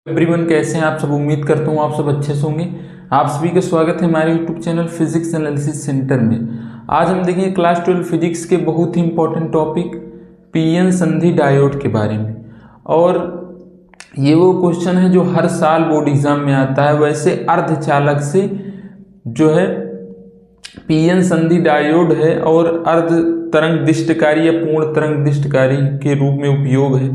Everyone, कैसे हैं आप सब। उम्मीद करता हूँ आप सब अच्छे से होंगे। आप सभी का स्वागत है हमारे YouTube channel physics analysis centre में। आज हम देखेंगे क्लास 12 फिजिक्स के बहुत ही इंपॉर्टेंट टॉपिक पीएन संधि डायोड के बारे में। और ये वो क्वेश्चन है जो हर साल बोर्ड एग्जाम में आता है। वैसे अर्धचालक से जो है पीएन संधि डायोड है और अर्ध तरंग दिष्टकारी या पूर्ण तरंग दिष्टकारी के रूप में उपयोग है।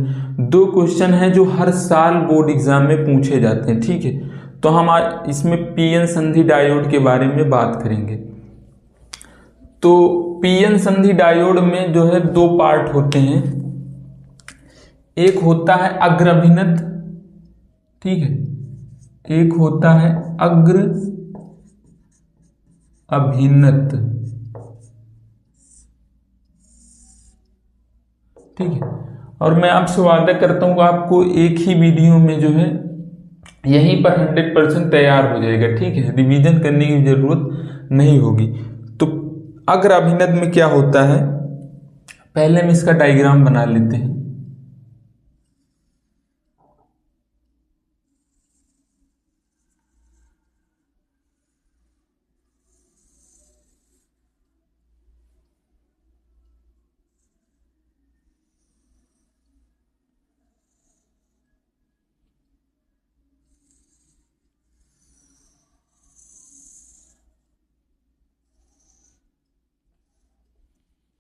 दो क्वेश्चन हैं जो हर साल बोर्ड एग्जाम में पूछे जाते हैं। ठीक है, तो हम आज इसमें पीएन संधि डायोड के बारे में बात करेंगे। तो पीएन संधि डायोड में जो है दो पार्ट होते हैं। एक होता है अग्र अभिनत, ठीक है, एक होता है अग्र अभिनत, ठीक है। और मैं आपसे वादा करता हूँ आपको एक ही वीडियो में जो है यहीं पर 100% तैयार हो जाएगा। ठीक है, रिवीजन करने की जरूरत नहीं होगी। तो अग्र अभिनत में क्या होता है, पहले हम इसका डायग्राम बना लेते हैं।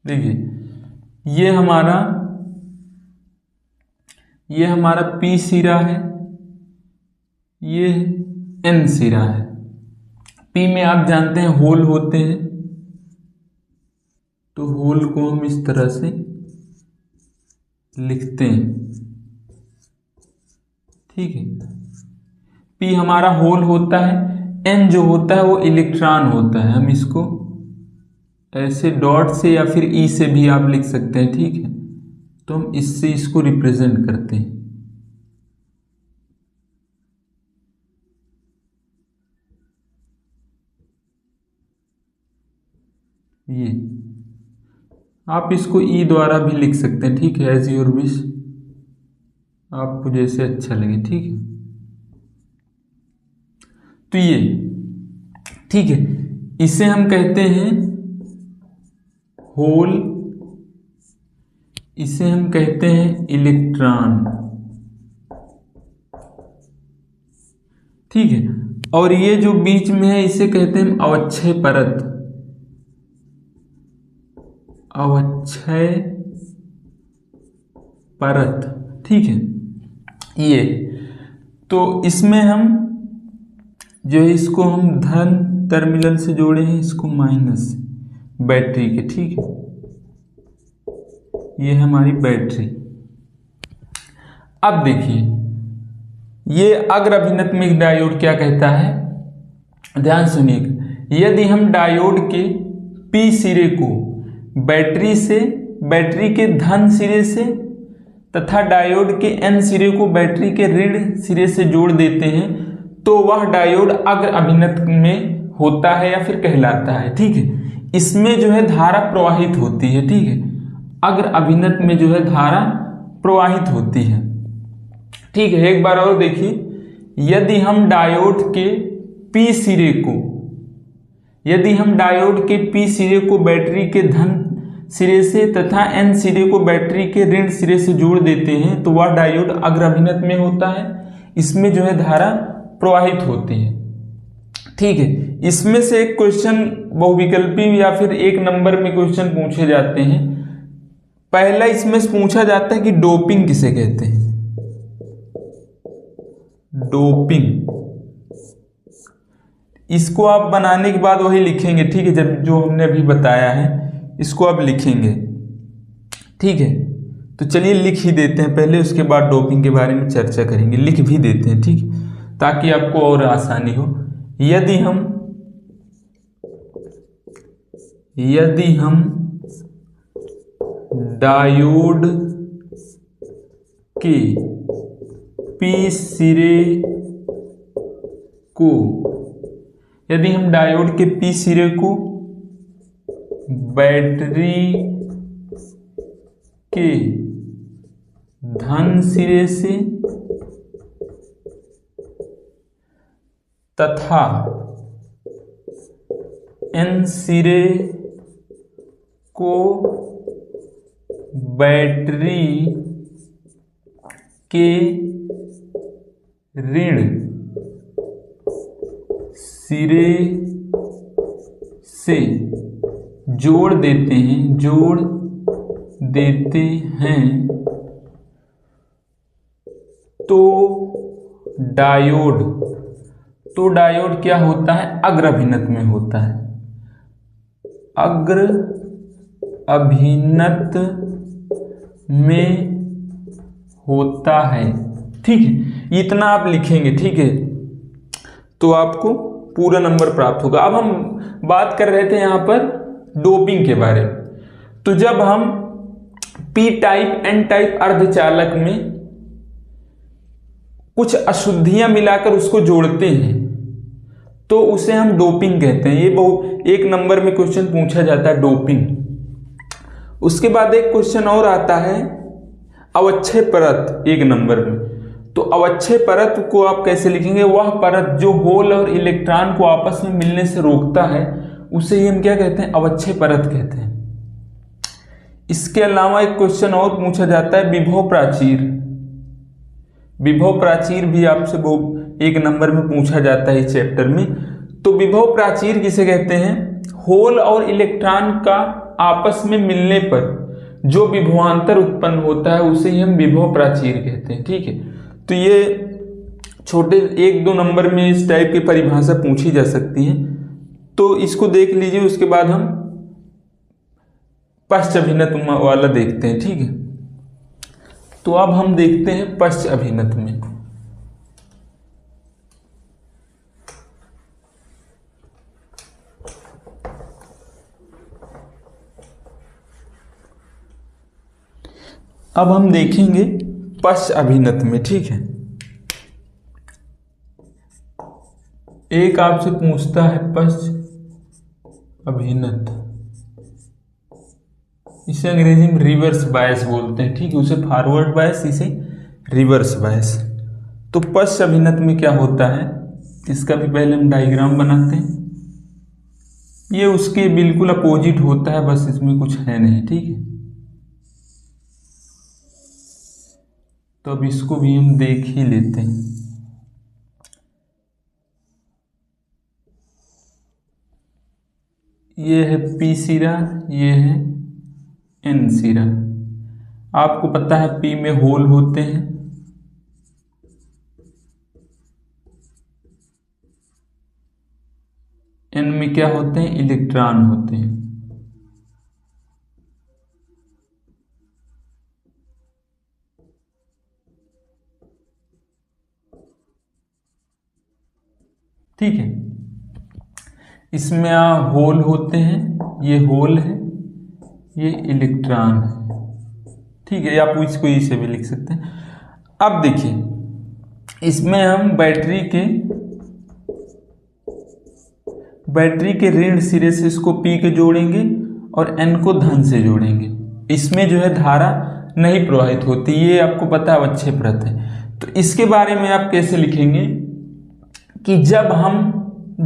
देखिए ये हमारा पी सिरा है, ये एन सिरा है। पी में आप जानते हैं होल होते हैं, तो होल को हम इस तरह से लिखते हैं। ठीक है, पी हमारा होल होता है, एन जो होता है वो इलेक्ट्रॉन होता है। हम इसको ऐसे डॉट से या फिर ई से भी आप लिख सकते हैं। ठीक है, तो हम इससे इसको रिप्रेजेंट करते हैं। ये आप इसको ई द्वारा भी लिख सकते हैं। ठीक है, एज योर विश, आपको जैसे अच्छा लगे। ठीक है, तो ये ठीक है, इसे हम कहते हैं होल, इसे हम कहते हैं इलेक्ट्रॉन। ठीक है, और ये जो बीच में है इसे कहते हैं अवक्षय परत, अवक्षय परत। ठीक है, ये तो इसमें हम जो है इसको हम धन टर्मिनल से जोड़े हैं, इसको माइनस बैटरी के। ठीक है, ये हमारी बैटरी। अब देखिए ये अग्र अभिनत में डायोड क्या कहता है, ध्यान सुनिएगा। यदि हम डायोड के पी सिरे को बैटरी के धन सिरे से तथा डायोड के एन सिरे को बैटरी के ऋण सिरे से जोड़ देते हैं तो वह डायोड अग्र अभिनत में होता है या फिर कहलाता है। ठीक है, इसमें जो है धारा प्रवाहित होती है। ठीक है, अग्र अभिनत में जो है धारा प्रवाहित होती है। ठीक है, एक बार और देखिए, यदि हम डायोड के पी सिरे को बैटरी के धन सिरे से तथा एन सिरे को बैटरी के ऋण सिरे से जोड़ देते हैं तो वह डायोड अग्र अभिनत में होता है। इसमें जो है धारा प्रवाहित होती है। ठीक है, इसमें से एक क्वेश्चन बहुविकल्पी या फिर एक नंबर में क्वेश्चन पूछे जाते हैं। पहला इसमें से पूछा जाता है कि डोपिंग किसे कहते हैं। डोपिंग, इसको आप बनाने के बाद वही लिखेंगे। ठीक है, जब जो हमने अभी बताया है इसको आप लिखेंगे। ठीक है, तो चलिए लिख ही देते हैं पहले, उसके बाद डोपिंग के बारे में चर्चा करेंगे। लिख भी देते हैं, ठीक है, ताकि आपको और आसानी हो। यदि हम डायोड के पी सिरे को बैटरी के धन सिरे से तथा n सिरे को बैटरी के ऋण सिरे से जोड़ देते हैं तो डायोड क्या होता है? अग्र अभिनत में होता है, अग्र अभिनत में होता है। ठीक है, इतना आप लिखेंगे। ठीक है, तो आपको पूरा नंबर प्राप्त होगा। अब हम बात कर रहे थे यहां पर डोपिंग के बारे में। तो जब हम पी टाइप एन टाइप अर्धचालक में कुछ अशुद्धियां मिलाकर उसको जोड़ते हैं तो उसे हम डोपिंग कहते हैं। ये बहुत एक नंबर में क्वेश्चन पूछा जाता है, डोपिंग। उसके बाद एक क्वेश्चन और आता है अवच्छय परत, एक नंबर में। तो अवच्छय परत को आप कैसे लिखेंगे? वह परत जो होल और इलेक्ट्रॉन को आपस में मिलने से रोकता है उसे ही हम क्या कहते हैं? अवच्छय परत कहते हैं। इसके अलावा एक क्वेश्चन और पूछा जाता है विभव प्राचीर। विभव प्राचीर भी आपसे बहुत एक नंबर में पूछा जाता है इस चैप्टर में। तो विभव प्राचीर किसे कहते हैं? होल और इलेक्ट्रॉन का आपस में मिलने पर जो विभवांतर उत्पन्न होता है उसे ही हम विभव प्राचीर कहते हैं। ठीक है, तो ये छोटे एक दो नंबर में इस टाइप की परिभाषा पूछी जा सकती है, तो इसको देख लीजिए। उसके बाद हम पश्च अभिनत वाला देखते हैं। ठीक है, तो अब हम देखते हैं पश्च अभिनत में। अब हम देखेंगे पश्च अभिनत में। ठीक है, एक आपसे पूछता है पश्च अभिनत, इसे अंग्रेजी में रिवर्स बायस बोलते हैं। ठीक है, उसे फॉरवर्ड बायस, इसे रिवर्स बायस। तो पश्च अभिनत में क्या होता है इसका भी पहले हम डायग्राम बनाते हैं। ये उसके बिल्कुल अपोजिट होता है, बस इसमें कुछ है नहीं। ठीक है, तो अब इसको भी हम देख ही लेते हैं। ये है पी सिरा, ये है एन सिरा। आपको पता है पी में होल होते हैं, एन में क्या होते हैं? इलेक्ट्रॉन होते हैं। ठीक है, इसमें होल होते हैं, ये होल है, ये इलेक्ट्रॉन है। ठीक है, आप इसको इसे भी लिख सकते हैं। अब देखिए, इसमें हम बैटरी के ऋण सिरे से इसको पी के जोड़ेंगे और एन को धन से जोड़ेंगे। इसमें जो है धारा नहीं प्रवाहित होती, ये आपको पता है अवच्छय परत है। तो इसके बारे में आप कैसे लिखेंगे कि जब हम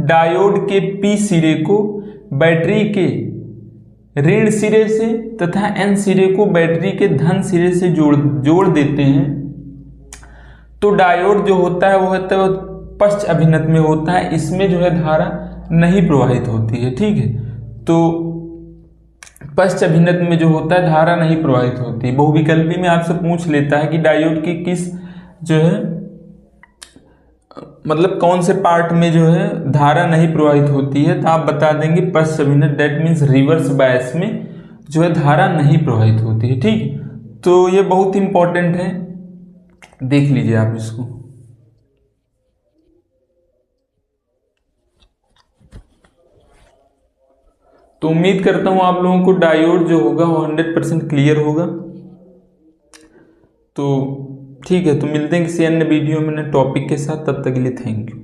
डायोड के पी सिरे को बैटरी के ऋण सिरे से तथा एन सिरे को बैटरी के धन सिरे से जोड़ देते हैं तो डायोड जो होता है वो पश्च अभिनत में होता है। इसमें जो है धारा नहीं प्रवाहित होती है। ठीक है, तो पश्च अभिनत में जो होता है धारा नहीं प्रवाहित होती है। बहुविकल्पी में आपसे पूछ लेता है कि डायोड के किस जो है मतलब कौन से पार्ट में जो है धारा नहीं प्रवाहित होती है, तो आप बता देंगे पश्च अभिनत, दैट मीन्स रिवर्स बायस में जो है धारा नहीं प्रवाहित होती है। ठीक, तो ये बहुत इंपॉर्टेंट है, देख लीजिए आप इसको। तो उम्मीद करता हूं आप लोगों को डायोड जो होगा वो 100% क्लियर होगा। तो ठीक है, तो मिलते हैं किसी अन्य वीडियो में नए टॉपिक के साथ, तब तक के लिए थैंक यू।